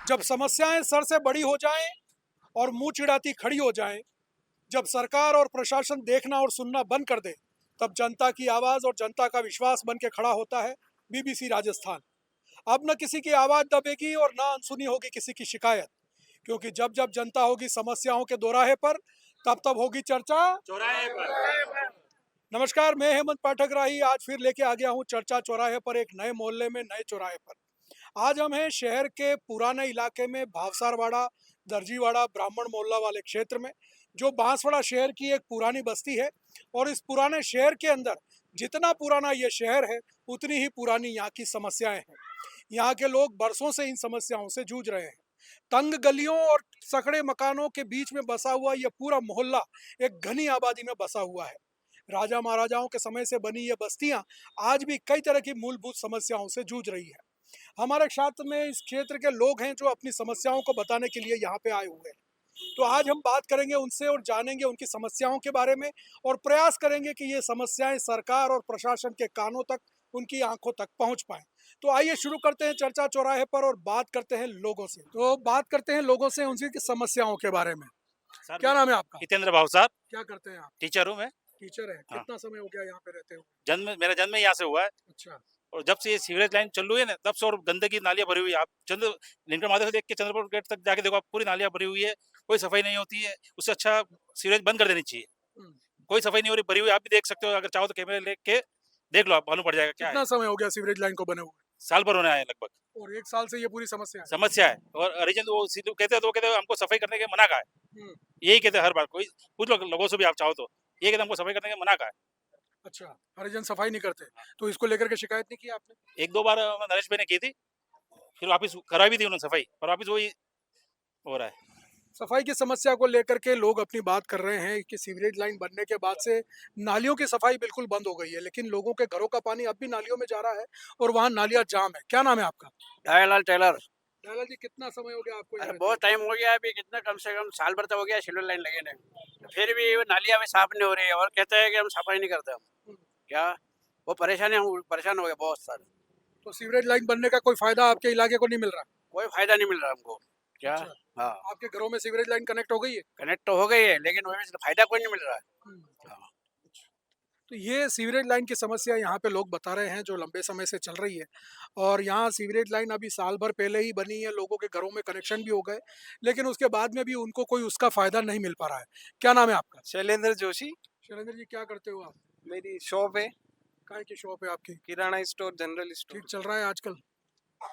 जब समस्याएं सर से बड़ी हो जाएं और मुंह चिढ़ाती खड़ी हो जाएं, जब सरकार और प्रशासन देखना और सुनना बंद कर दे, तब जनता की आवाज और जनता का विश्वास बन के खड़ा होता है बीबीसी राजस्थान। अब न किसी की आवाज दबेगी और ना अनसुनी होगी किसी की शिकायत, क्योंकि जब जब जनता होगी समस्याओं के दोराहे पर, तब तब होगी चर्चा चौराहे पर। नमस्कार, मैं हेमंत पाठक राही आज फिर लेके आ गया हूँ चर्चा चौराहे पर, एक नए मोहल्ले में नए चौराहे पर। आज हम हैं शहर के पुराने इलाके में, भावसारवाड़ा, दर्जीवाड़ा, ब्राह्मण मोहल्ला वाले क्षेत्र में, जो बांसवाड़ा शहर की एक पुरानी बस्ती है। और इस पुराने शहर के अंदर जितना पुराना ये शहर है, उतनी ही पुरानी यहाँ की समस्याएं हैं। यहाँ के लोग बरसों से इन समस्याओं से जूझ रहे हैं। तंग गलियों और सकड़े मकानों के बीच में बसा हुआ यह पूरा मोहल्ला एक घनी आबादी में बसा हुआ है। राजा महाराजाओं के समय से बनी ये बस्तियां आज भी कई तरह की मूलभूत समस्याओं से जूझ रही है। हमारे क्षेत्र में इस क्षेत्र के लोग हैं जो अपनी समस्याओं को बताने के लिए यहाँ पे आए हुए हैं। तो आज हम बात करेंगे उनसे और जानेंगे उनकी समस्याओं के बारे में, और प्रयास करेंगे कि ये समस्याएं सरकार और प्रशासन के कानों तक, उनकी आंखों तक पहुंच पाए। तो आइए शुरू करते हैं चर्चा चौराहे पर और बात करते हैं लोगों से। तो बात करते हैं लोगों से उनकी समस्याओं के बारे में। सर, क्या नाम है आपका? हितेंद्र भाव साहब। क्या करते हैं आप? टीचर हूँ मैं। टीचर है। हाँ। कितना समय हो गया यहाँ पे रहते हो? मेरा जन्म यहाँ से हुआ है। अच्छा। और जब से ये सीवरेज लाइन चल रही है ना, तब से, और गंदगी नालियां भरी हुई है। आप लिंकर माधव से देख के चंद्रपुर गेट तक जाके देखो, आप पूरी नालियां भरी हुई है, कोई सफाई नहीं होती है। उससे अच्छा सीवरेज बंद कर देनी चाहिए। कोई सफाई नहीं हो रही, भरी हुई। आप भी देख सकते हो, अगर चाहो तो कैमरे लेके देख लो, आप मालूम पड़ जाएगा क्या कितना है। समय हो गया सीवरेज लाइन को बने हुए? साल भर होने आए लगभग। और एक साल से ये पूरी समस्या है? समस्या है। और हरिजन वो कहते हैं, तो कहते हैं हमको सफाई करने के मना का है। यही कहते हैं हर बार। कोई पूछ लो लोगों से भी, आप चाहो तो ये कहते हैं हमको सफाई करने के मना का है। अच्छा, हरिजन सफाई नहीं करते, तो इसको लेकर के शिकायत नहीं की आपने? एक दो बार नरेश भाई ने की थी, फिर वापस कराई भी थी उन्होंने सफाई, पर वापस वही हो रहा है। सफाई की समस्या को लेकर के लोग अपनी बात कर रहे हैं कि सीवरेज लाइन बनने के बाद से नालियों की सफाई बिल्कुल बंद हो गई है, लेकिन लोगों के घरों का पानी अब भी नालियों में जा रहा है और वहाँ नालियाँ जाम है। क्या नाम है आपका? दयालाल टेलर। दयाला जी, कितना समय हो गया आपको यहाँ अरे रहते बहुत टाइम हो गया, अभी कितना कम से कम साल भर तो हो गया सिल्वर लाइन लगे ने, फिर भी वो नालियाँ भी साफ नहीं हो रही है और कहते हैं कि हम सफाई नहीं करते हम। हुए? क्या वो परेशानी, हम परेशान हो गए बहुत सारे। तो सीवरेज लाइन बनने का कोई फायदा आपके इलाके को नहीं मिल रहा? कोई फायदा नहीं मिल रहा हमको। क्या? अच्छा। हाँ, आपके घरों में सीवरेज लाइन कनेक्ट हो गई है? कनेक्ट तो हो गई है, लेकिन वही फायदा कोई नहीं मिल रहा है। हाँ। तो ये सीवरेज लाइन की समस्या यहाँ पे लोग बता रहे हैं जो लंबे समय से चल रही है। और यहाँ सीवरेज लाइन अभी साल भर पहले ही बनी है, लोगों के घरों में कनेक्शन भी हो गए, लेकिन उसके बाद में भी उनको कोई उसका फायदा नहीं मिल पा रहा है। क्या नाम है आपका? शैलेंद्र जोशी। शैलेंद्र जी, क्या करते हो आप? मेरी शॉप है, काय की शॉप है आपकी? किराना स्टोर, जनरल स्टोर। ठीक चल रहा है आजकल?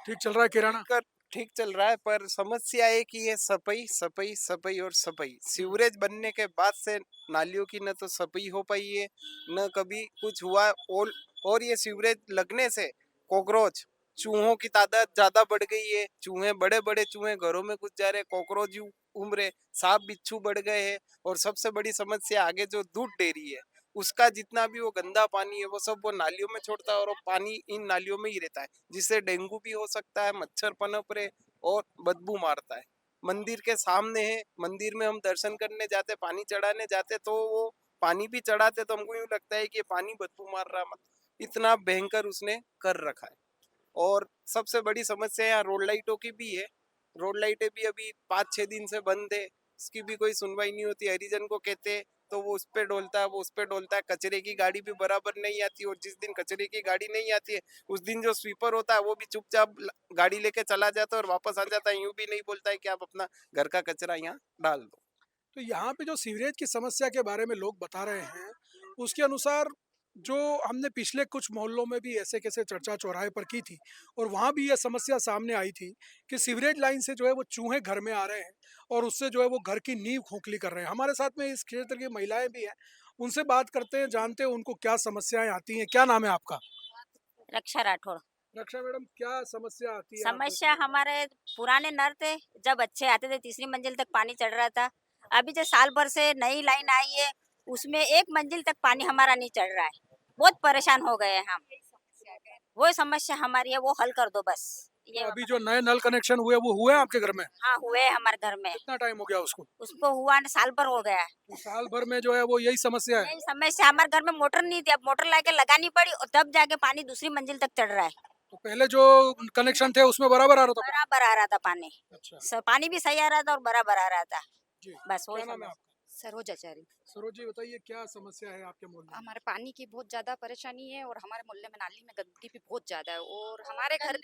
ठीक चल रहा है किराना? कर ठीक चल रहा है, पर समस्या है कि ये सफाई सफाई सफाई और सफाई। सीवरेज बनने के बाद से नालियों की न तो सफाई हो पाई है, न कभी कुछ हुआ। और ये सीवरेज लगने से कॉकरोच, चूहों की तादाद ज्यादा बढ़ गई है। चूहे, बड़े बड़े चूहे घरों में घुस जा रहे, कॉकरोच घूम रहे, सांप बिच्छू बढ़ गए हैं। और सबसे बड़ी समस्या आगे जो दूध डेयरी है, उसका जितना भी वो गंदा पानी है वो सब वो नालियों में छोड़ता है, और वो पानी इन नालियों में ही रहता है, जिससे डेंगू भी हो सकता है, मच्छर पनप रहे और बदबू मारता है। मंदिर के सामने है, मंदिर में हम दर्शन करने जाते, पानी चढ़ाने जाते, तो वो पानी भी चढ़ाते तो हमको यूँ लगता है कि पानी बदबू मार रहा है। इतना भयंकर उसने कर रखा है। और सबसे बड़ी समस्या यहाँ रोड लाइटों की भी है। रोड लाइटें भी अभी 5-6 दिन से बंद है, इसकी भी कोई सुनवाई नहीं होती। हरिजन को कहते तो वो उस पे डोलता है, वो उस पे डोलता है। कचरे की गाड़ी भी बराबर नहीं आती, और जिस दिन कचरे की गाड़ी नहीं आती है, उस दिन जो स्वीपर होता है वो भी चुपचाप गाड़ी लेके चला जाता है और वापस आ जाता है। यूं भी नहीं बोलता है कि आप अपना घर का कचरा यहाँ डाल दो। तो यहाँ पे जो सीवरेज की समस्या के बारे में लोग बता रहे हैं, उसके अनुसार जो हमने पिछले कुछ मोहल्लों में भी ऐसे कैसे चर्चा चौराहे पर की थी, और वहाँ भी यह समस्या सामने आई थी कि सीवरेज लाइन से जो है वो चूहे घर में आ रहे हैं और उससे जो है वो घर की नींव खोखली कर रहे हैं। हमारे साथ में इस क्षेत्र की महिलाएं भी हैं, उनसे बात करते हैं, जानते हैं उनको क्या समस्याएं आती हैं। क्या नाम है आपका? रक्षा राठौर। रक्षा मैडम, क्या समस्या आती है? समस्या हमारे पुराने नल थे, जब अच्छे आते थे 3री मंजिल तक पानी चढ़ रहा था। अभी जो साल भर से नई लाइन आई है, उसमें 1 मंजिल तक पानी हमारा नहीं चढ़ रहा है। बहुत परेशान हो गए हैं हम। वो समस्या हमारी है, वो हल कर दो बस। ये अभी जो नए नल कनेक्शन हुए वो हुए आपके घर में? हाँ, हुए हैं हमारे घर में। कितना टाइम हो गया उसको? उसको हुआ न साल भर हो गया है। तो साल भर में जो है वो यही समस्या है? यही समस्या, हमारे घर में मोटर नहीं थी, अब मोटर लाके लगानी पड़ी और तब जाके पानी 2री मंजिल तक चढ़ रहा है। तो पहले जो कनेक्शन थे उसमें बराबर आ रहा था पानी? बराबर आ रहा था पानी। अच्छा पानी भी सही आ रहा था और बराबर आ रहा था। जी। बस वही क्या नाम है समझ। आपका? सरोजाचारी। सरोज जी बताइए क्या समस्या है आपके मोहल्ले में? हमारे पानी की बहुत ज्यादा परेशानी है और हमारे मोहल्ले में नाली में गंदगी भी बहुत ज्यादा है और हमारे घर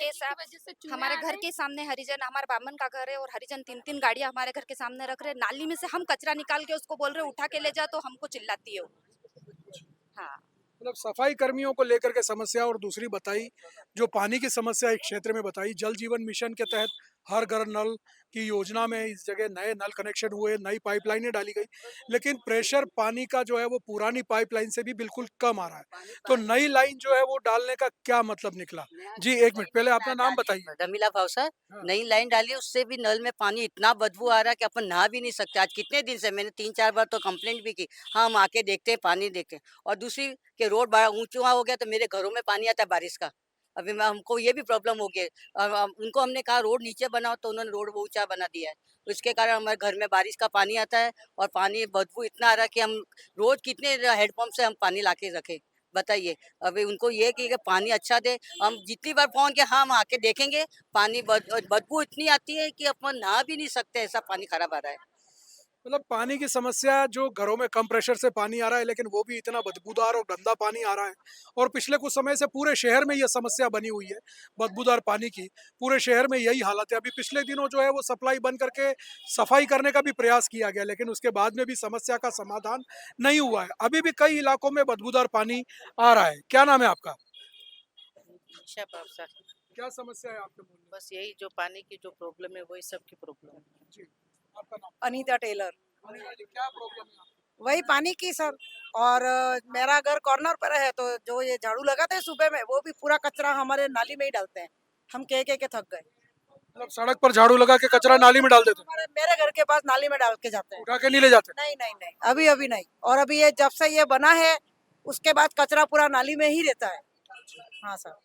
के सामने हरिजन, हमारे बामन का घर है और हरिजन 3-3 गाड़ियां हमारे घर के सामने रख रहे हैं। नाली में से हम कचरा निकाल के उसको बोल रहे उठा के ले जा, तो हमको चिल्लाती है वो। हाँ। मतलब सफाई कर्मियों को लेकर के समस्या, और दूसरी बताई जो पानी की समस्या एक क्षेत्र में बताई, जल जीवन मिशन के तहत हर घर नल की योजना में इस जगह नए नल कनेक्शन हुए, नई पाइपलाइनें डाली गई, लेकिन प्रेशर पानी का जो है वो पुरानी पाइपलाइन से भी बिल्कुल कम आ रहा है। तो नई लाइन जो है वो डालने का क्या मतलब निकला? जी एक मिनट पहले अपना नाम बताइए। रमीला भावसर। हाँ, नई लाइन डाली, उससे भी नल में पानी इतना बदबू आ रहा है कि अपन नहा भी नहीं सकते। आज कितने दिन से मैंने 3-4 बार तो कंप्लेंट भी की, हाँ हम आके देखते हैं, पानी देखते हैं। और दूसरी कि रोड बड़ा ऊंचा हो गया तो मेरे घरों में पानी आता है बारिश का। अभी मैं हमको ये भी प्रॉब्लम हो गई है। और उनको हमने कहा रोड नीचे बनाओ तो उन्होंने रोड ऊंचा बना दिया है। उसके कारण हमारे घर में बारिश का पानी आता है और पानी बदबू इतना आ रहा है कि हम रोज कितने हैंडपंप से हम पानी लाके रखें, बताइए। अभी उनको ये कि पानी अच्छा दे। हम जितनी बार फोन किया, हाँ हम आके देखेंगे। पानी बदबू इतनी आती है कि अपन नहा भी नहीं सकते, ऐसा पानी खराब आ रहा है। मतलब पानी की समस्या, जो घरों में कम प्रेशर से पानी आ रहा है लेकिन वो भी इतना बदबूदार और गंदा पानी आ रहा है, और पिछले कुछ समय से पूरे शहर में यह समस्या बनी हुई है बदबूदार पानी की। पूरे शहर में यही हालत है। अभी पिछले दिनों जो है वो सप्लाई बंद करके सफाई करने का भी प्रयास किया गया, लेकिन उसके बाद में भी समस्या का समाधान नहीं हुआ है। अभी भी कई इलाकों में बदबूदार पानी आ रहा है। क्या नाम है आपका? अच्छा बाबा, क्या समस्या है आपके मोहल्ले में? बस यही जो पानी की जो प्रॉब्लम है वही सबकी प्रॉब्लम है। जी, आपका नाम? अनीता टेलर। अनिता जी, क्या प्रॉब्लम है आपको? वही पानी की सर। और मेरा घर कॉर्नर पर है, तो जो ये झाड़ू लगाते हैं सुबह में, वो भी पूरा कचरा हमारे नाली में ही डालते हैं। हम कह के थक गए। मतलब सड़क पर झाड़ू लगा के कचरा नाली में डाल देते हमारे मेरे घर के पास नाली में डाल के जाते हैं, हैं। उठा के नहीं ले जाते? नहीं नहीं नहीं, अभी अभी नहीं। और अभी ये जब से ये बना है उसके बाद कचरा पूरा नाली में ही रहता है। हाँ सर।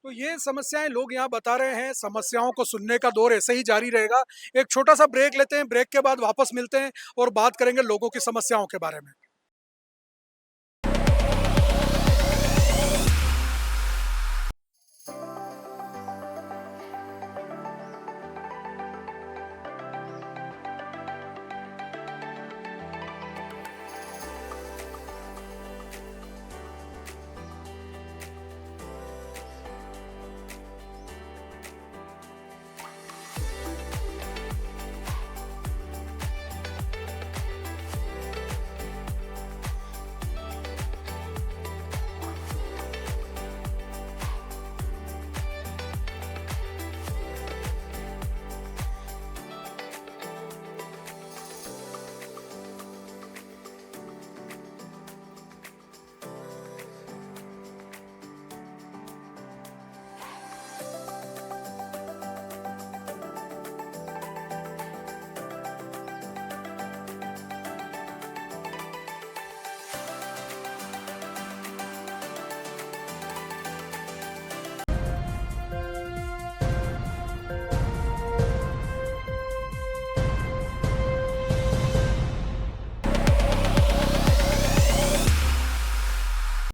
तो ये समस्याएं लोग यहाँ बता रहे हैं। समस्याओं को सुनने का दौर ऐसे ही जारी रहेगा। एक छोटा सा ब्रेक लेते हैं, ब्रेक के बाद वापस मिलते हैं और बात करेंगे लोगों की समस्याओं के बारे में।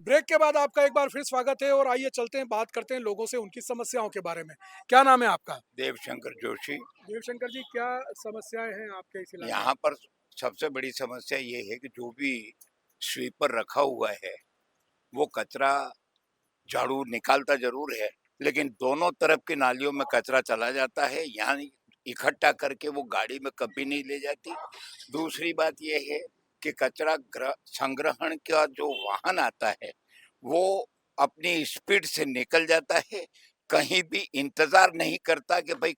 ब्रेक के बाद आपका एक बार फिर स्वागत है, और आइए चलते हैं, बात करते हैं लोगों से उनकी समस्याओं के बारे में। क्या नाम है आपका? देवशंकर जोशी। देवशंकर जी, क्या समस्याएं हैं आपके इस इलाके में? यहाँ पर सबसे बड़ी समस्या ये है कि जो भी स्वीपर रखा हुआ है वो कचरा झाड़ू निकालता जरूर है, लेकिन दोनों तरफ की नालियों में कचरा चला जाता है, यहाँ इकट्ठा करके वो गाड़ी में कभी नहीं ले जाती। दूसरी बात ये है कि कचरा संग्रहण का जो वाहन आता है वो अपनी स्पीड से निकल जाता है, कहीं भी इंतजार नहीं करता कि भाई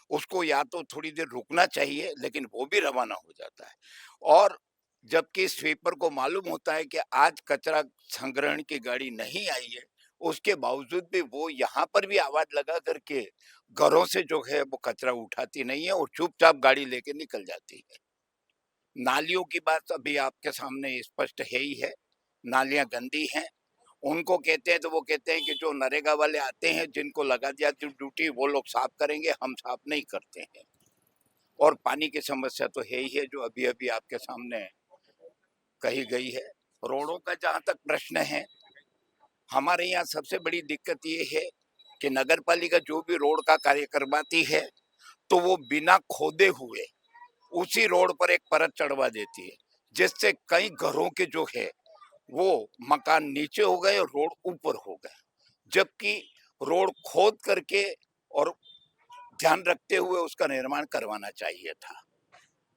उसको या तो थोड़ी देर रुकना चाहिए, लेकिन वो भी रवाना हो जाता है। और जबकि स्वीपर को मालूम होता है कि आज कचरा संग्रहण की गाड़ी नहीं आई है, उसके बावजूद भी वो यहाँ पर भी आवाज लगा करके घरों से जो है वो कचरा उठाती नहीं है और चुपचाप गाड़ी लेके निकल जाती है। नालियों की बात अभी आपके सामने स्पष्ट है ही है। नालियां गंदी हैं। उनको कहते हैं तो वो कहते हैं कि जो नरेगा वाले आते हैं जिनको लगा दिया ड्यूटी वो लोग साफ करेंगे, हम साफ नहीं करते हैं। और पानी की समस्या तो है ही है जो अभी अभी आपके सामने कही गई है। रोडों का जहाँ तक प्रश्न है, हमारे यहाँ सबसे बड़ी दिक्कत ये है कि नगर पालिका जो भी रोड का कार्य करवाती है तो वो बिना खोदे हुए उसी रोड पर एक परत चढ़वा देती है, जिससे कई घरों के जो है वो मकान नीचे हो गए और रोड ऊपर हो गए, जबकि रोड खोद करके और ध्यान रखते हुए उसका निर्माण करवाना चाहिए था।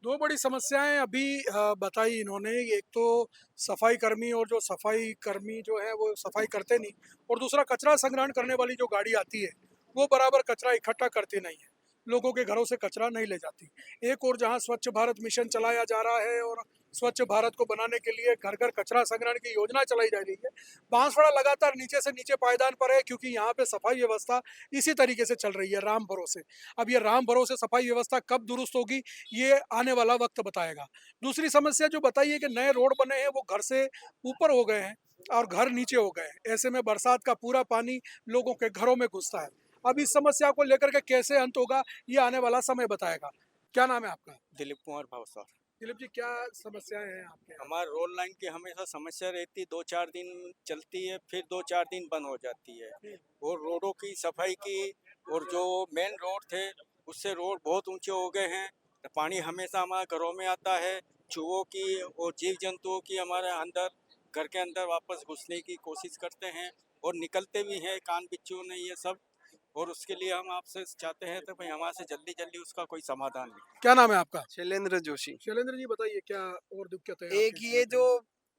दो बड़ी समस्याएं अभी बताई इन्होंने। एक तो सफाई कर्मी, और जो सफाई कर्मी जो है वो सफाई करते नहीं, और दूसरा कचरा संग्रहण करने वाली जो गाड़ी आती है वो बराबर कचरा इकट्ठा करती नहीं है, लोगों के घरों से कचरा नहीं ले जाती। एक और जहां स्वच्छ भारत मिशन चलाया जा रहा है और स्वच्छ भारत को बनाने के लिए घर घर कचरा संग्रहण की योजना चलाई जा रही है, बांसवाड़ा लगातार नीचे से नीचे पायदान पर है, क्योंकि यहाँ पे सफाई व्यवस्था इसी तरीके से चल रही है, राम भरोसे। अब ये राम भरोसे सफाई व्यवस्था कब दुरुस्त होगी, ये आने वाला वक्त बताएगा। दूसरी समस्या जो बताई है कि नए रोड बने हैं वो घर से ऊपर हो गए हैं और घर नीचे हो गए हैं, ऐसे में बरसात का पूरा पानी लोगों के घरों में घुसता है। अब इस समस्या को लेकर के कैसे अंत होगा, ये आने वाला समय बताएगा। क्या नाम है आपका? दिलीप कुमार भावसार। दिलीप जी, क्या समस्याएं हैं आपके यहाँ? हमारे रोड लाइन की हमेशा समस्या रहती है, 2-4 दिन चलती है, फिर 2-4 दिन बंद हो जाती है। और रोडों की सफाई की, और जो मेन रोड थे उससे रोड बहुत ऊंचे हो गए हैं, तो पानी हमेशा हमारे घरों में आता है। चूहों की और जीव जंतुओं की हमारे अंदर, घर के अंदर वापस घुसने की कोशिश करते हैं और निकलते भी हैं, कान बिच्छू ने ये सब। और उसके लिए हम आपसे चाहते हैं तो भाई हमारे से जल्दी जल्दी उसका कोई समाधान निकले। क्या नाम है आपका? शैलेंद्र जोशी। शैलेंद्र जी, बताइए क्या और दिक्कत है एक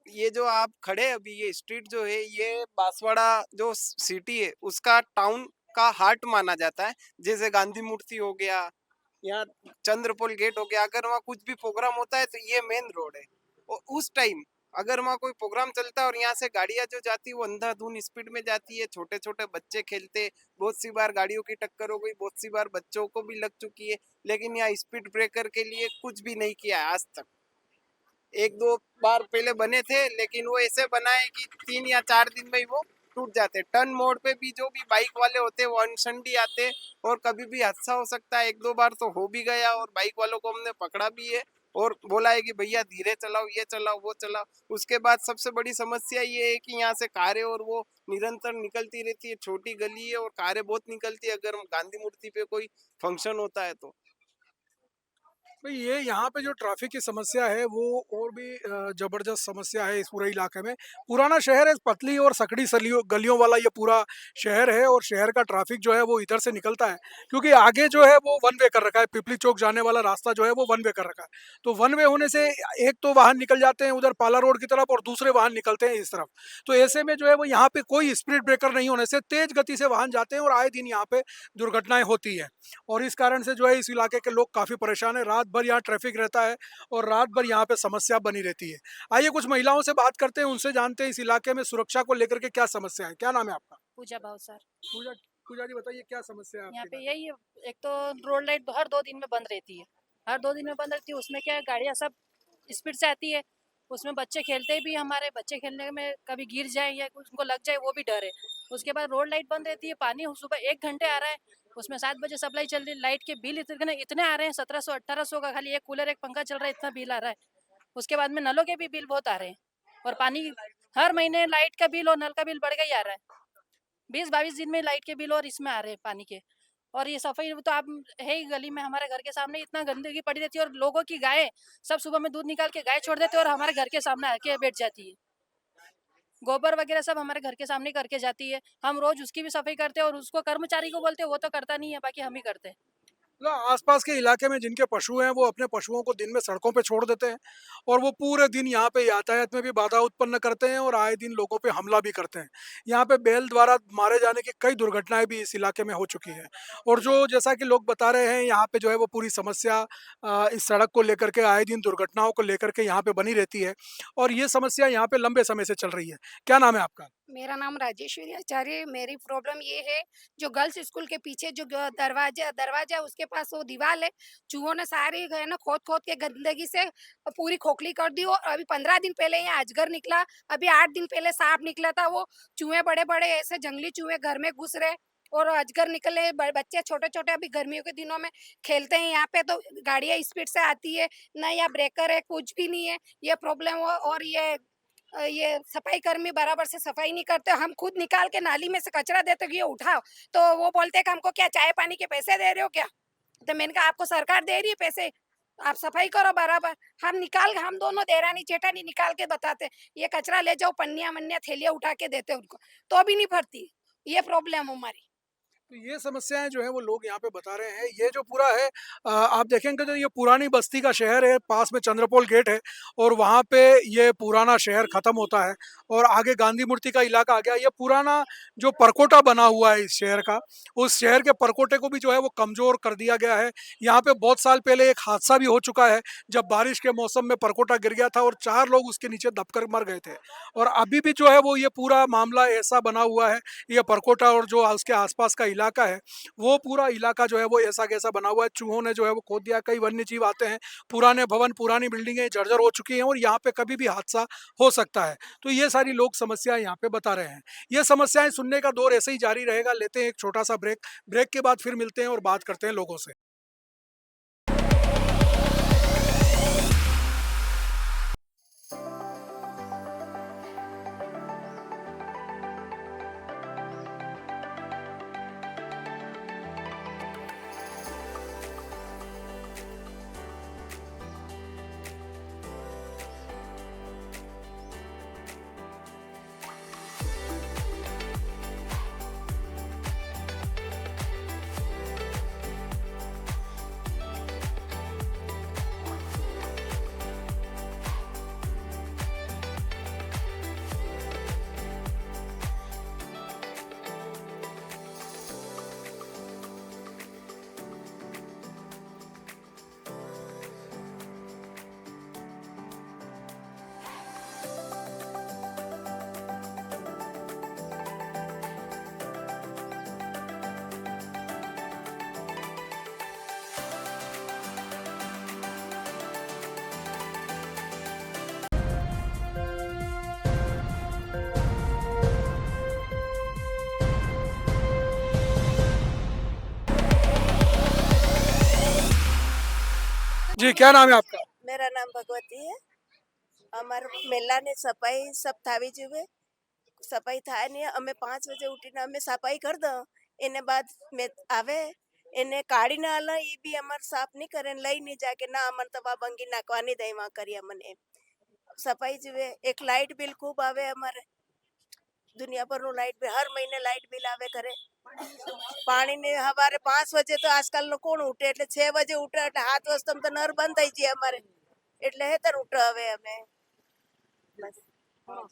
ये जो आप खड़े अभी, ये स्ट्रीट जो है ये बांसवाड़ा जो सिटी है उसका टाउन का हार्ट माना जाता है। जैसे गांधी मूर्ति हो गया, यहाँ चंद्रपोल गेट हो गया, अगर वहाँ कुछ भी प्रोग्राम होता है तो ये मेन रोड है। और उस टाइम अगर वहाँ कोई प्रोग्राम चलता है और यहाँ से गाड़ियाँ जो जाती है वो अंधाधुंध स्पीड में जाती है, छोटे छोटे बच्चे खेलते, बहुत सी बार गाड़ियों की टक्कर हो गई, बहुत सी बार बच्चों को भी लग चुकी है, लेकिन यहाँ स्पीड ब्रेकर के लिए कुछ भी नहीं किया है आज तक। 1-2 बार पहले बने थे, लेकिन वो ऐसे बनाए कि 3 या 4 दिन में ही वो टूट जाते। टर्न मोड पे भी जो भी बाइक वाले होते हैं वो अनसंडी आते, और कभी भी हादसा हो सकता है। 1-2 बार तो हो भी गया और बाइक वालों को हमने पकड़ा भी है और बोला है कि भैया धीरे चलाओ, ये चलाओ, वो चलाओ। उसके बाद सबसे बड़ी समस्या ये है कि यहाँ से कारें और वो निरंतर निकलती रहती है, छोटी गली है और कारें बहुत निकलती है अगर गांधी मूर्ति पे कोई फंक्शन होता है तो। भाई, ये यहाँ पे जो ट्रैफिक की समस्या है वो और भी जबरदस्त समस्या है इस पूरे इलाके में। पुराना शहर है, पतली और सकड़ी सलियों गलियों वाला ये पूरा शहर है, और शहर का ट्रैफिक जो है वो इधर से निकलता है, क्योंकि आगे जो है वो वन वे कर रखा है। पिपली चौक जाने वाला रास्ता जो है वो वन वे कर रखा है, तो वन वे होने से एक तो वाहन निकल जाते हैं उधर पाला रोड की तरफ और दूसरे वाहन निकलते हैं इस तरफ। तो ऐसे में जो है वो यहाँ पे कोई स्पीड ब्रेकर नहीं होने से तेज गति से वाहन जाते हैं और आए दिन यहाँ पे दुर्घटनाएं होती है, और इस कारण से जो है इस इलाके के लोग काफी परेशान है। रात भर यहाँ ट्रैफिक रहता है और रात भर यहाँ पे समस्या बनी रहती है। आइए कुछ महिलाओं से बात करते हैं, उनसे जानते हैं इस इलाके में सुरक्षा को लेकर के क्या समस्या है। क्या नाम है आपका? पूजा भावसार। पूजा पूजा जी, बताइए क्या समस्या है यहाँ आपके पे घर? यही है, एक तो रोड लाइट हर 2 दिन में बंद रहती है, हर 2 दिन में बंद रहती है। उसमें क्या है, गाड़ियाँ सब स्पीड से आती है, उसमें बच्चे खेलते भी, हमारे बच्चे खेलने में कभी गिर जाए या कुछ उनको लग जाए वो भी डर है। उसके बाद रोड लाइट बंद रहती है, पानी सुबह 1 घंटे आ रहा है, उसमें 7 बजे सप्लाई चल रही है, लाइट के बिल इतने इतने आ रहे हैं, 1700-1800 का खाली एक कूलर एक पंखा चल रहा है, इतना बिल आ रहा है। उसके बाद में नलों के भी बिल बहुत आ रहे हैं, और पानी हर महीने लाइट का बिल और नल का बिल बढ़ गई आ रहा है। 20-22 दिन में लाइट के बिल और इसमें आ रहे हैं पानी के। और ये सफाई तो आप है ही, गली में हमारे घर के सामने इतना गंदगी पड़ी रहती है, और लोगों की गाय सब सुबह में दूध निकाल के गाय छोड़ देते हैं और हमारे घर के सामने आके बैठ जाती है। गोबर वगैरह सब हमारे घर के सामने करके जाती है, हम रोज उसकी भी सफाई करते हैं, और उसको कर्मचारी को बोलते हैं, वो तो करता नहीं है, बाकी हम ही करते हैं। मतलब आसपास के इलाके में जिनके पशु हैं वो अपने पशुओं को दिन में सड़कों पे छोड़ देते हैं, और वो पूरे दिन यहाँ पे यातायात में भी बाधा उत्पन्न करते हैं और आए दिन लोगों पे हमला भी करते हैं। यहाँ पे बैल द्वारा मारे जाने की कई दुर्घटनाएं भी इस इलाके में हो चुकी हैं, और जो जैसा कि लोग बता रहे हैं यहाँ पे जो है वो पूरी समस्या इस सड़क को लेकर के, आए दिन दुर्घटनाओं को लेकर के यहाँ पे बनी रहती है, और ये समस्या यहाँ पे लंबे समय से चल रही है। क्या नाम है आपका? मेरा नाम राजेश्वरी आचार्य है। मेरी प्रॉब्लम ये है, जो गर्ल्स स्कूल के पीछे जो दरवाजा दरवाजा है, उसके पास वो दीवार है, चूहों ने सारी है ना खोद खोद के गंदगी से पूरी खोखली कर दी। और अभी 15 दिन पहले यहाँ अजगर निकला, अभी 8 दिन पहले सांप निकला था। वो चूहे बड़े बड़े ऐसे जंगली चूहे घर में घुस रहे और अजगर निकले। बच्चे छोटे छोटे अभी गर्मियों के दिनों में खेलते हैं यहाँ पे, तो गाड़ियाँ स्पीड से आती है, ना यहाँ ब्रेकर है, कुछ भी नहीं है। ये प्रॉब्लम और ये ये सफाई कर्मी बराबर से सफाई नहीं करते, हम खुद निकाल के नाली में से कचरा देते कि ये उठाओ, तो वो बोलते हैं कि हमको क्या चाय पानी के पैसे दे रहे हो क्या? तो मैंने कहा आपको सरकार दे रही है पैसे, आप सफाई करो बराबर। हम दोनों देरानी जेठानी निकाल के बताते, ये कचरा ले जाओ, पन्निया मन्निया थैलियाँ उठा के देते उनको, तो भी नहीं भरती। ये प्रॉब्लम हमारी। तो ये समस्याएं जो है वो लोग यहाँ पे बता रहे हैं। ये जो पूरा है आप देखेंगे तो ये पुरानी बस्ती का शहर है, पास में चंद्रपोल गेट है और वहाँ पे ये पुराना शहर खत्म होता है और आगे गांधी मूर्ति का इलाका आ गया। ये पुराना जो परकोटा बना हुआ है इस शहर का, उस शहर के परकोटे को भी जो है वो कमजोर कर दिया गया है। यहाँ पे बहुत साल पहले एक हादसा भी हो चुका है, जब बारिश के मौसम में परकोटा गिर गया था और 4 लोग उसके नीचे दबकर मर गए थे। और अभी भी जो है वो ये पूरा मामला ऐसा बना हुआ है, ये परकोटा और जो उसके आसपास का इलाका है, वो पूरा इलाका जो है वो ऐसा कैसा बना हुआ है। चूहों ने जो है वो खोद दिया, कई वन्य जीव आते हैं, पुराने भवन पुरानी बिल्डिंगें जर्जर हो चुकी हैं और यहाँ पे कभी भी हादसा हो सकता है। तो ये सारी लोग समस्याएं यहाँ पे बता रहे हैं। ये समस्याएं सुनने का दौर ऐसे ही जारी रहेगा। लेते हैं एक छोटा सा ब्रेक, ब्रेक के बाद फिर मिलते हैं और बात करते हैं लोगों से। जी, क्या नाम है आपका? मेरा नाम भगवती है। અમાર મેલાને સફાઈ સબ થાવી જોઈએ, સફાઈ થાય ને અમે 5 વાગે ઉઠીને અમે સફાઈ કરી દો, એને બાદ મેં આવે એને કાઢીને આલે એ બી અમાર સાફ નહીં કરે ને લઈ નહીં જાય કે ના અમને તો બંગી નાખવાની દઈ માં કરી અમને સફાઈ જોઈએ। એક લાઇટ બિલ ખૂબ આવે અમારે, દુનિયા ભરનું લાઇટ બિલ, હર મહિને લાઇટ બિલ આવે ઘરે। પાણીને સવારે 5 વાગે તો આજકાલનો કોણ ઉઠે, એટલે 6 વાગે ઉઠે એટલે 7 વાગે તો નર બંધ થઈ જાય અમારે, એટલે હેતર ઉઠે હવે અમે।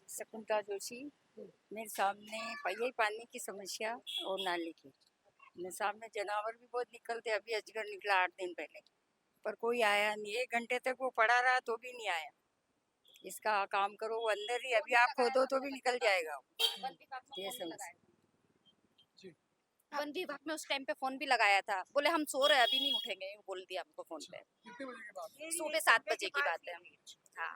शकुंतला जोशी, मेरे सामने यही पानी की समस्या और नाली की। मेरे सामने जानवर भी बहुत निकलते, अभी अजगर निकला 8 दिन पहले, पर कोई आया नहीं। 1 घंटे तक वो पड़ा रहा तो भी नहीं आया। इसका काम करो, वो अंदर ही, अभी आप खोदो तो भी निकल जाएगा वो। ये समस्या। वन विभाग में उस टाइम पे फोन भी लगाया था, बोले हम सो रहे अभी नहीं उठेंगे, बोल दिया हमको फोन पे। कितने बजे की बात है? सुबह 7 बजे की बात है। हाँ,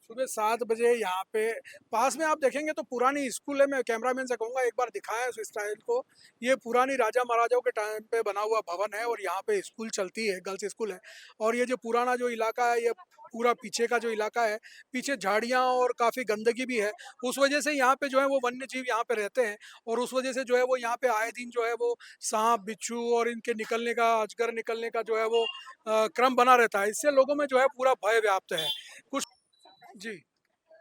सुबह 7 बजे यहाँ पे पास में आप देखेंगे तो पुरानी स्कूल है। मैं कैमरामैन से कहूँगा एक बार दिखाएं उस स्टाइल को। ये पुरानी राजा महाराजाओं के टाइम पे बना हुआ भवन है और यहाँ पे स्कूल चलती है, गर्ल्स स्कूल है। और ये जो पुराना जो इलाका है, ये पूरा पीछे का जो इलाका है, पीछे झाड़ियाँ और काफ़ी गंदगी भी है। उस वजह से यहाँ पे जो है वो वन्य जीव यहाँ पे रहते हैं और उस वजह से जो है वो यहाँ पे आए दिन जो है वो सांप बिच्छू और इनके निकलने का, अजगर निकलने का जो है वो क्रम बना रहता है। इससे लोगों में जो है पूरा भय व्याप्त है। कुछ जी,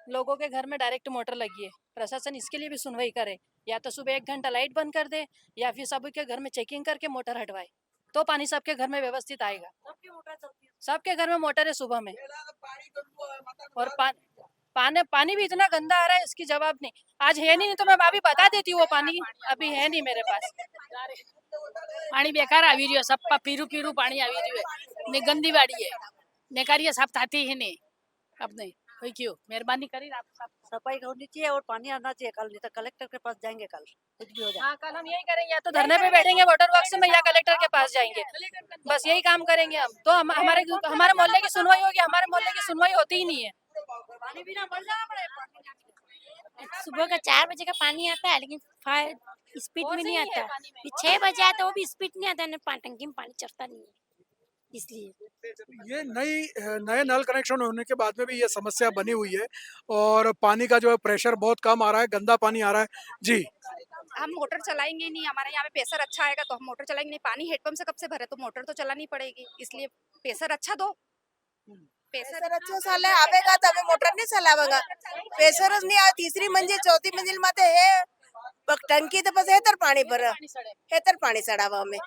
लोगों के घर में डायरेक्ट मोटर लगी है, प्रशासन इसके लिए भी सुनवाई करे, या तो सुबह 1 घंटा लाइट बंद कर दे या फिर सबके घर में चेकिंग करके मोटर हटवाए, तो पानी सबके घर में व्यवस्थित आएगा। सबके घर में मोटर है सुबह में, और पानी भी इतना गंदा आ रहा है, इसकी जवाब नहीं। आज है नहीं तो मैं अभी बता देती हूँ, वो पानी अभी है नहीं मेरे पास। पानी बेकार આવી રહ્યો, सब पीरू पीरू पानी આવી રહ્યું है ने, गंदी वाड़ी है ने, कार्य साफ थाती है नहीं। अपने कोई क्यों मेहरबानी करी आप सब सफाई होनी चाहिए और पानी आना चाहिए। कल नहीं तो कलेक्टर के पास जाएंगे, कल कुछ भी हो जाए। हाँ, कल हम यही करेंगे, या तो धरने पे बैठेंगे वाटर वर्क्स में या कलेक्टर के पास जाएंगे, बस यही काम करेंगे हम। तो हमारे मोहल्ले की सुनवाई होगी, हमारे मोहल्ले की सुनवाई होती ही नहीं है। सुबह का 4 बजे का पानी आता है, लेकिन स्पीड में नहीं आता। 6 बजे आता है, वो भी स्पीड नहीं आता है, टंकी में पानी चढ़ता नहीं है। इसलिए ये नए नल कनेक्शन होने के बाद में भी ये समस्या बनी हुई है और पानी का जो है प्रेशर बहुत कम आ रहा है, गंदा पानी आ रहा है जी। हम मोटर चलाएंगे नहीं, हमारे यहाँ पे प्रेशर अच्छा आएगा तो हम मोटर चलाएंगे नहीं। पानी हेडपंप से कब से भरे तो मोटर तो चलानी पड़ेगी, इसलिए प्रेशर अच्छा दो। प्रेशर अच्छो साले आवेगा तो हमें मोटर नहीं चलावेगा। प्रेशर नहीं आ तीसरी मंजिल चौथी मंजिल माते है टंकी तो बस हेतर पानी भर हेतर पानी सड़ावा हमें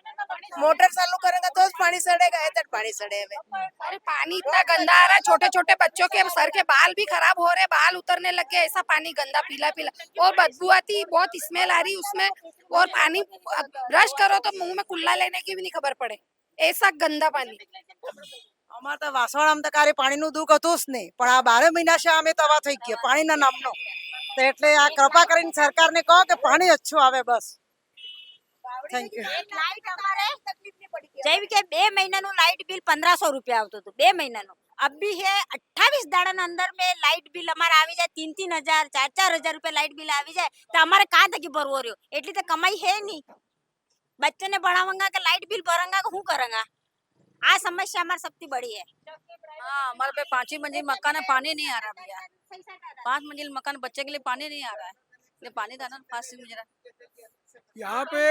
मोटर चालू करेंगे तो पानी सड़ेगा हेतर पानी सड़े हमें। अरे पानी इतना गंदा आ रहा है, छोटे छोटे बच्चों के सर के बाल भी खराब हो रहे, बाल उतरने लग गए, ऐसा पानी गंदा पीला पीला और बदबू आती, बहुत स्मेल आ रही उसमें। और पानी ब्रश करो तो मुंह में कुल्ला लेने की भी नहीं खबर पड़े, ऐसा गंदा पानी। અમારે તો વાસણ તો કારે પાણીનું દુઃખ હતું જ નહીં, પણ આ 12 મહિના છે અમે તવા થઈ ગયા પાણીના નામનો, તો એટલે આ કૃપા કરીને સરકારને કહો કે પાણી अच्छું આવે બસ। Thank you. લાઈટ અમારે જેવી કે 2 મહિનાનું લાઈટ બિલ 1500 રૂપિયા આવતું હતું 2 મહિનાનું। અભી હે 28 દાડાના અંદર में લાઈટ બિલ અમારે આવી જાય 3-3 હજાર 4-4 હજાર રૂપિયા લાઈટ બિલ આવી જાય તો અમારે કાં તકી ભરવો રહ્યો, એટલી તો કમાઈ હે નહીં। બચ્ચોને ભણાવંगा કે લાઈટ બિલ ભરंगा કે શું કरेंगा? आ समस्या हमारी सबसे बड़ी है। हाँ, हमारे पे 5 मंजिल मकान है, पानी नहीं आ रहा भैया। 5 मंजिल मकान, बच्चे के लिए पानी नहीं आ रहा है, इसलिए पानी दाना पास से गुजरा। यहाँ पे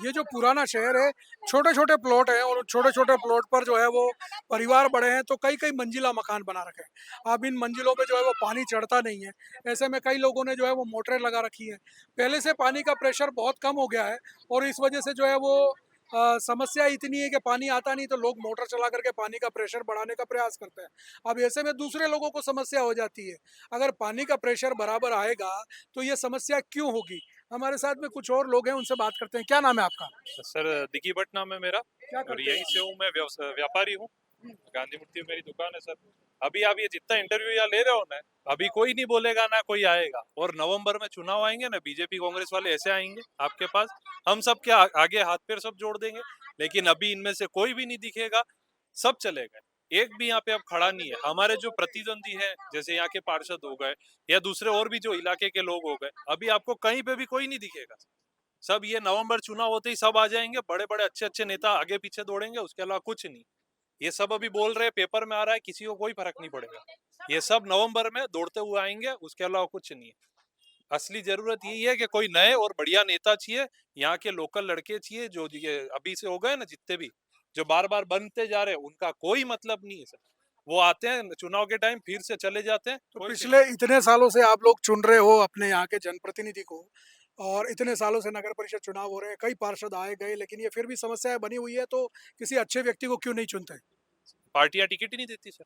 ये जो पुराना शहर है छोटे छोटे प्लॉट हैं और छोटे छोटे प्लॉट पर जो है वो परिवार बड़े हैं तो कई कई मंजिला मकान बना रखे हैं। अब इन मंजिलों पे जो है वो पानी चढ़ता नहीं है, ऐसे में कई लोगों ने जो है वो मोटरें लगा रखी हैं। पहले से पानी का प्रेशर बहुत कम हो गया है और इस वजह से जो है वो समस्या इतनी है कि पानी आता नहीं तो लोग मोटर चला करके पानी का प्रेशर बढ़ाने का प्रयास करते हैं। अब ऐसे में दूसरे लोगों को समस्या हो जाती है। अगर पानी का प्रेशर बराबर आएगा तो ये समस्या क्यों होगी? हमारे साथ में कुछ और लोग हैं, उनसे बात करते हैं। क्या नाम है आपका? सर दिग्गी भट्ट नाम है मेरा क्या और करते यहीं हैं? से हूँ मैं, व्यापारी हूँ। गांधी मूर्ति में मेरी दुकान है सर। अभी आप ये जितना इंटरव्यू यहाँ ले रहे हो ना, अभी कोई नहीं बोलेगा ना कोई आएगा, और नवंबर में चुनाव आएंगे ना, बीजेपी कांग्रेस वाले ऐसे आएंगे आपके पास, हम सब के आगे हाथ पैर सब जोड़ देंगे, लेकिन अभी इनमें से कोई भी नहीं दिखेगा, सब चले गए। एक भी यहाँ पे अब खड़ा नहीं है। हमारे जो प्रतिद्वंदी है, जैसे यहाँ के पार्षद हो गए या दूसरे और भी जो इलाके के लोग हो गए, अभी आपको कहीं पे भी कोई नहीं दिखेगा। सब ये नवंबर चुनाव होते ही सब आ जाएंगे, बड़े बड़े अच्छे अच्छे नेता आगे पीछे दौड़ेंगे, उसके अलावा कुछ नहीं। ये सब अभी बोल रहे हैं, पेपर में आ रहा है, किसी को कोई फर्क नहीं पड़ेगा। ये सब नवंबर में दौड़ते हुए आएंगे, उसके अलावा कुछ नहीं है। असली जरूरत यही है कि कोई नए और बढ़िया नेता चाहिए, यहाँ के लोकल लड़के चाहिए, जो ये अभी से हो गए ना जितने भी, जो बार बार बनते जा रहे हैं, उनका कोई मतलब नहीं है सर। वो आते हैं चुनाव के टाइम, फिर से चले जाते हैं। तो पिछले इतने सालों से आप लोग चुन रहे हो अपने यहाँ के जनप्रतिनिधि को और इतने सालों से नगर परिषद चुनाव हो रहे हैं, कई पार्षद आए गए, लेकिन ये फिर भी समस्याएं बनी हुई है, तो किसी अच्छे व्यक्ति को क्यों नहीं चुनते? पार्टियां टिकट ही नहीं देती सर।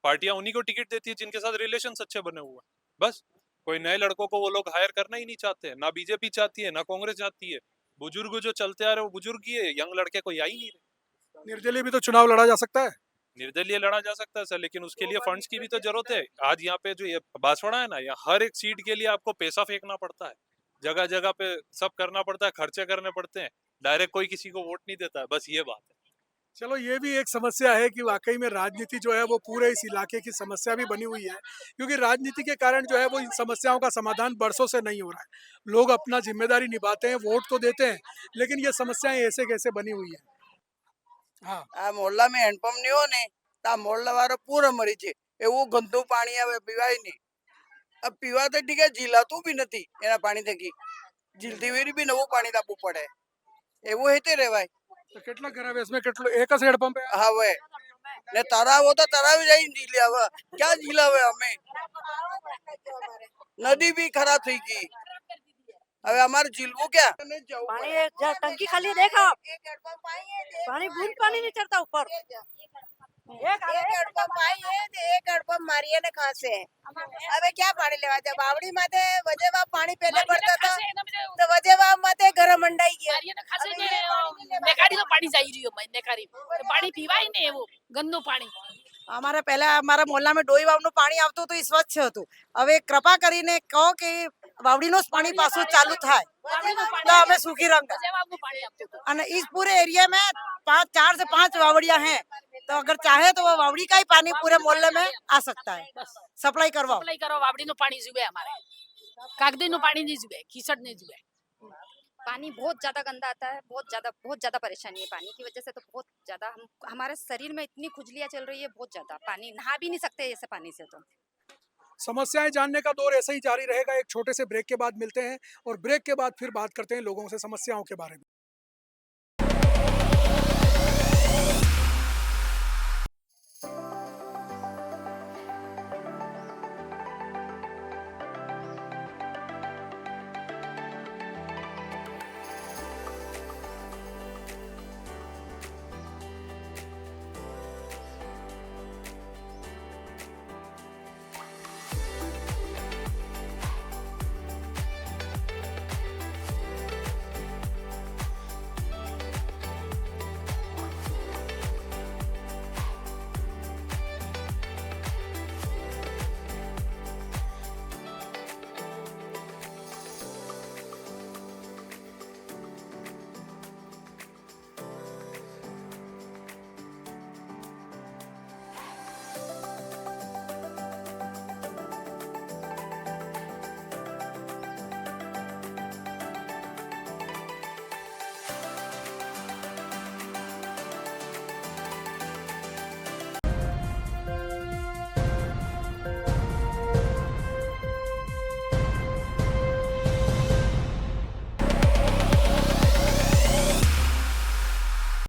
पार्टियां उन्हीं को टिकट देती है जिनके साथ रिलेशन अच्छे बने हुए हैं। बस कोई नए लड़कों को वो लोग हायर करना ही नहीं चाहते हैं। ना बीजेपी चाहती है, ना कांग्रेस चाहती है। बुजुर्ग जो चलते आ रहे हैं वो बुजुर्ग ही है, यंग लड़के कोई आ ही नहीं रहे। निर्दलीय भी तो चुनाव लड़ा जा सकता है। निर्दलीय लड़ा जा सकता है सर, लेकिन उसके लिए फंड्स की भी तो जरूरत है। आज यहाँ पे जो ये बांसवाड़ा है ना, यहाँ हर एक सीट के लिए आपको पैसा फेंकना पड़ता है, जगह जगह पे सब करना पड़ता है, खर्चे करने पड़ते हैं। डायरेक्ट कोई किसी को वोट नहीं देता है, बस ये बात है। चलो ये भी एक समस्या है कि वाकई में राजनीति जो है वो पूरे इस इलाके की समस्या भी बनी हुई है, क्योंकि राजनीति के कारण जो है वो इन समस्याओं का समाधान बरसों से नहीं हो रहा है। लोग अपना जिम्मेदारी निभाते हैं, वोट तो देते हैं, लेकिन ये समस्याएं ऐसे कैसे बनी हुई है। हाँ, આ મોહલ્લામાં હેન્ડપંપ નહીં હોય ને તો આ મોહલ્લાવાળો પૂરો મરી જાય, એવું ગંદુ પાણી આવે, પીવાય નહીં। अब પીવા તો ઠીક ઝીલાતું બી નથી એના પાણી થકી, ઝીલતી વેરી બી નવું પાણી લાવવું પડે, એવું હેતે રહેવાય। तो કેટલા ઘર આવે इसमें કેટલો એક જ હેન્ડપંપ है? હા વે ને તરાવ તો તરાવ જઈને ઝીલે, હવે ક્યાં ઝીલાવે અમે? નદી બી ખરાબ થઈ ગઈ, હવે અમારે ઝીલવું क्या? पानी टंकी खाली देखो, पानी बूंद पानी नहीं चढ़ता ऊपर। एक हेडपंप आई है तो एक हेडपंप मारिए ने कहाँ से अबे क्या पानी लेवा जब बावड़ी माते वजेवा पानी पहले पड़ता था तो वजेवा माते घर मंडाई गया नेकारी तो पानी जाई रही हो, मैं नेकारी पानी पीवाय ने એવું ગંદુ પાણી। અમારે પહેલા અમારા મોહલ્લામાં ડોઈ વાવનું પાણી આવતું હતું, એ સ્વચ્છ હતું। હવે કૃપા કરીને કહો કે વાવડીનું જ પાણી પાછું ચાલુ થાય તો અમે સુખી રંગ। અને इस पूरे एरिया में 4 से 5 वावड़ियां हैं, तो अगर चाहे तो वो वावड़ी का ही पानी पूरे मोहल्ले में आ सकता है। सप्लाई करवाओ, સપ્લાય કરો, વાવડીનું પાણી જુએ અમારે, કાગડીનું પાણી નહીં જુએ, ખીસડ નહીં જુએ। पानी बहुत ज़्यादा गंदा आता है, बहुत ज़्यादा परेशानी है पानी की वजह से। तो बहुत ज़्यादा हमारे शरीर में इतनी खुजलियाँ चल रही है, बहुत ज़्यादा पानी नहा भी नहीं सकते ऐसे पानी से। तो समस्याएं जानने का दौर ऐसे ही जारी रहेगा। एक छोटे से ब्रेक के बाद मिलते हैं और ब्रेक के बाद फिर बात करते हैं लोगों से समस्याओं के बारे में।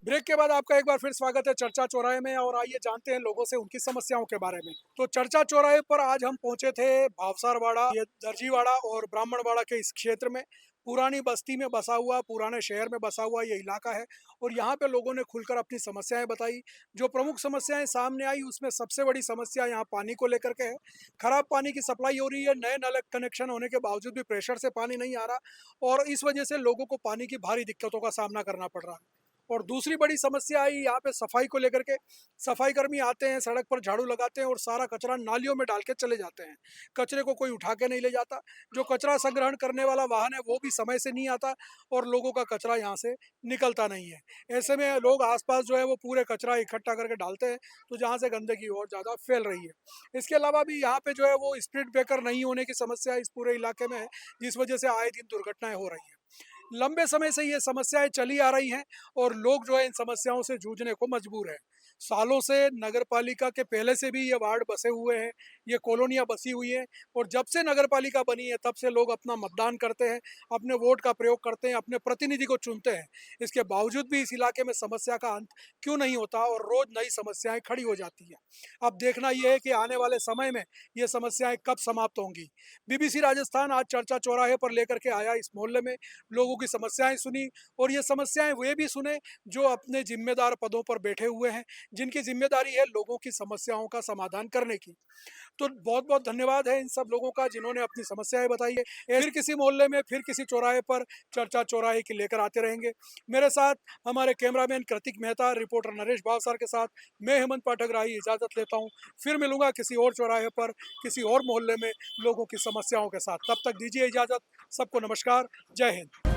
ब्रेक के बाद आपका एक बार फिर स्वागत है चर्चा चौराहे में और आइए जानते हैं लोगों से उनकी समस्याओं के बारे में। तो चर्चा चौराहे पर आज हम पहुंचे थे भावसारवाड़ा, ये दर्जीवाड़ा और ब्राह्मणवाड़ा के इस क्षेत्र में। पुरानी बस्ती में बसा हुआ, पुराने शहर में बसा हुआ ये इलाका है और यहाँ पे लोगों ने खुलकर अपनी समस्याएं बताई। जो प्रमुख समस्याएं सामने आई उसमें सबसे बड़ी समस्या यहाँ पानी को लेकर के है। खराब पानी की सप्लाई हो रही है, नए नल कनेक्शन होने के बावजूद भी प्रेशर से पानी नहीं आ रहा और इस वजह से लोगों को पानी की भारी दिक्कतों का सामना करना पड़ रहा है। और दूसरी बड़ी समस्या आई यहाँ पे सफाई को लेकर के। सफाई कर्मी आते हैं, सड़क पर झाड़ू लगाते हैं और सारा कचरा नालियों में डाल के चले जाते हैं। कचरे को कोई उठा के नहीं ले जाता। जो कचरा संग्रहण करने वाला वाहन है वो भी समय से नहीं आता और लोगों का कचरा यहाँ से निकलता नहीं है। ऐसे में लोग आसपास जो है वो पूरे कचरा इकट्ठा करके डालते हैं, तो जहाँ से गंदगी और ज़्यादा फैल रही है। इसके अलावा भी यहाँ पे जो है वो स्पीड ब्रेकर नहीं होने की समस्या इस पूरे इलाके में है, जिस वजह से आए दिन दुर्घटनाएं हो रही हैं। लंबे समय से ये समस्याएं चली आ रही हैं और लोग जो है इन समस्याओं से जूझने को मजबूर हैं। सालों से नगर पालिका के पहले से भी ये वार्ड बसे हुए हैं, ये कॉलोनियाँ बसी हुई हैं और जब से नगर पालिका बनी है तब से लोग अपना मतदान करते हैं, अपने वोट का प्रयोग करते हैं, अपने प्रतिनिधि को चुनते हैं। इसके बावजूद भी इस इलाके में समस्या का अंत क्यों नहीं होता और रोज नई समस्याएं खड़ी हो जाती हैं। अब देखना यह है कि आने वाले समय में ये समस्याएं कब समाप्त होंगी। बीबीसी राजस्थान आज चर्चा चौराहे पर लेकर के आया, इस मोहल्ले में लोगों की समस्याएं सुनी और ये समस्याएं वे भी सुने जो अपने जिम्मेदार पदों पर बैठे हुए हैं, जिनकी जिम्मेदारी है लोगों की समस्याओं का समाधान करने की। तो बहुत बहुत धन्यवाद है इन सब लोगों का जिन्होंने अपनी समस्याएं बताई है। फिर किसी मोहल्ले में, फिर किसी चौराहे पर चर्चा चौराहे की लेकर आते रहेंगे। मेरे साथ हमारे कैमरामैन कृतिक मेहता, रिपोर्टर नरेश भावसार के साथ मैं हेमंत पाठक राही इजाजत लेता हूँ। फिर मिलूंगा किसी और चौराहे पर, किसी और मोहल्ले में लोगों की समस्याओं के साथ। तब तक दीजिए इजाजत। सबको नमस्कार, जय हिंद।